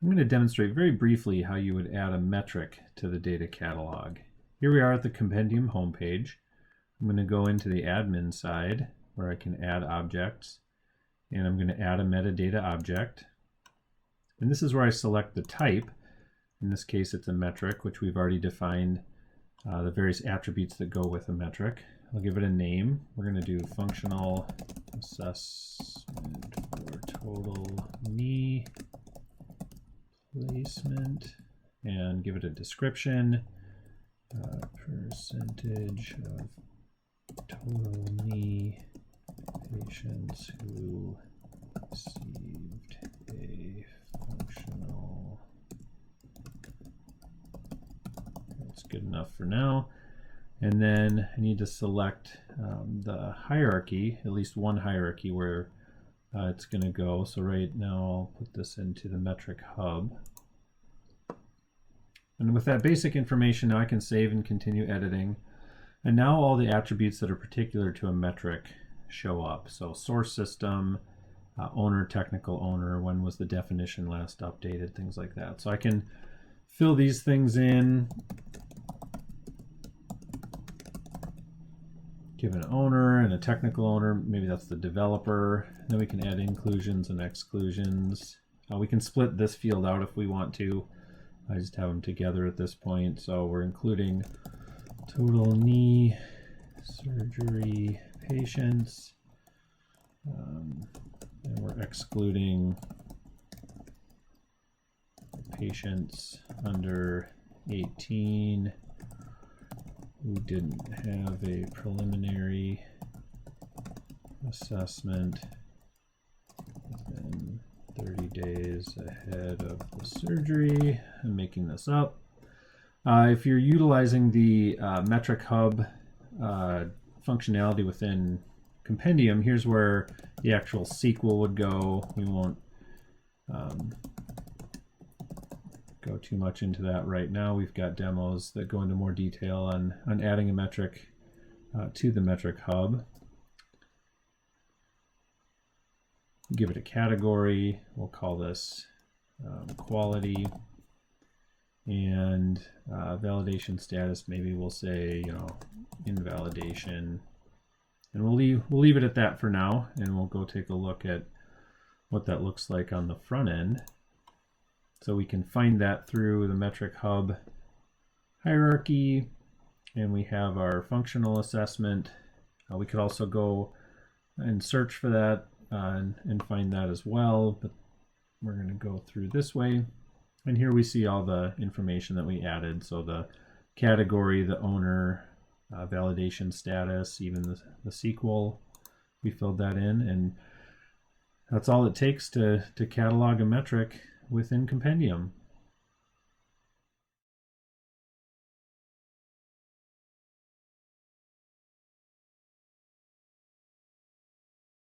I'm going to demonstrate very briefly how you would add a metric to the data catalog. Here we are at the Compendium homepage. I'm going to go into the admin side where I can add objects, and I'm going to add a metadata object. And this is where I select the type. In this case, it's a metric, which we've already defined the various attributes that go with a metric. I'll give it a name. We're going to do functional assessment for total knee placement, and give it a description. Percentage of total knee patients who received a functional. That's good enough for now. And then I need to select the hierarchy, at least one hierarchy where it's going to go. So right now I'll put this into the metric hub. And with that basic information, now I can save and continue editing. And now all the attributes that are particular to a metric show up. So source system, owner, technical owner, when was the definition last updated, things like that. So I can fill these things in, give an owner and a technical owner, maybe that's the developer. Then we can add inclusions and exclusions. We can split this field out if we want to. I just have them together at this point. So we're including total knee surgery patients, and we're excluding patients under 18 who didn't have a preliminary assessment within 30 days ahead of the surgery. I'm making this up. If you're utilizing the metric hub functionality within Compendium, here's where the actual SQL would go. We won't go too much into that right now. We've got demos that go into more detail on adding a metric to the metric hub. Give it a category. We'll call this quality, and validation status. Maybe we'll say, invalidation, and we'll leave it at that for now. And we'll go take a look at what that looks like on the front end. So we can find that through the metric hub hierarchy, and we have our functional assessment. We could also go and search for that and find that as well, but we're going to go through this way. And here we see all the information that we added. So the category, the owner, validation status, even the SQL, we filled that in, and that's all it takes to catalog a metric within Compendium.